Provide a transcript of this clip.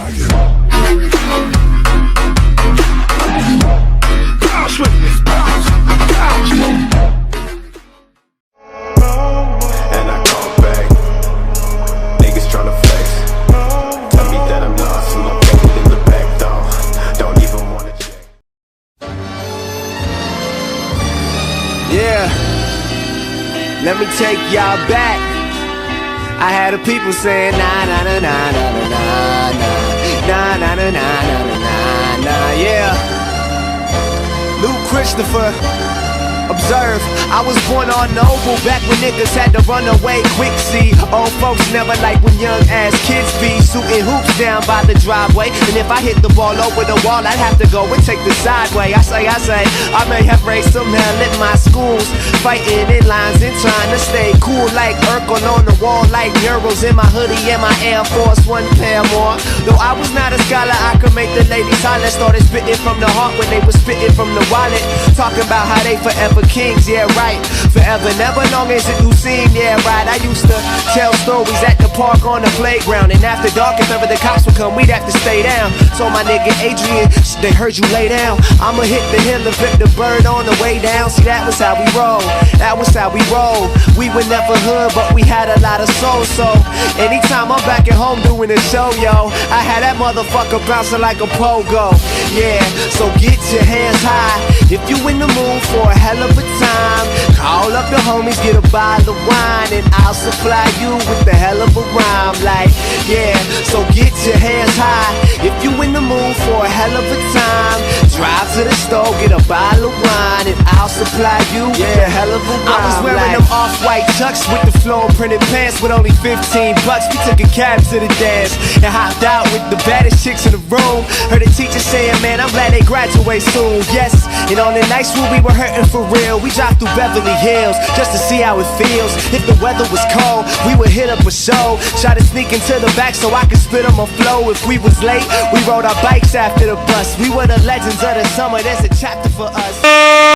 And I come back, niggas tryna flex. Tell me that I'm lost, I'm located in the back though. Don't even wanna check. Yeah, let me take y'all back. I had the people saying nah nah nah nah nah nah nah nah nah nah nah nah nah. Yeah, Luke Christopher. Observe, I was born on Noble back when niggas had to run away quick. See, old folks never like when young ass kids be shooting hoops down by the driveway. And if I hit the ball over the wall, I'd have to go and take the sideway. I say, I may have raised some hell in my schools, fighting in lines and trying to stay cool like Urkel on the wall, like murals in my hoodie and my Air Force One pair more. Though I was not a scholar, I could make the ladies holler. Started spitting from the heart when they was spitting from the wallet, talking about how they forever kings, yeah right. Forever, never long as it do seem, yeah right. I used to tell stories at the park on the playground, and after dark, if ever the cops would come, we'd have to stay down. So my nigga Adrian, they heard you lay down, I'ma hit the hill and flip the bird on the way down. See, that was how we roll, that was how we roll. We were never hood, but we had a lot of soul. So anytime I'm back at home doing a show, yo, I had that motherfucker bouncing like a pogo. Yeah, so get your hands high if you in the mood for a hell of a time. Call up the homies, get a bottle of wine, and I'll supply you with the hell of a rhyme. Like, yeah, so get your hands high if you in the mood for a hell of a time. Drive to the store, get a bottle of wine, and I'll supply you with the hell of a rhyme. I was wearing them off-white chucks with the flow printed pants with only 15 bucks. We took a cab to the dance and hopped out with the baddest chicks in the room. Heard the teacher saying, man, I'm glad they graduate soon. Yes, and on the nights when we were hurting for real, we dropped through Beverly Hills just to see how it feels. If the weather was cold, we would hit up a show. Try to sneak into the back so I could spit on my flow. If we was late, we rode our bikes after the bus. We were the legends of the summer, there's a chapter for us.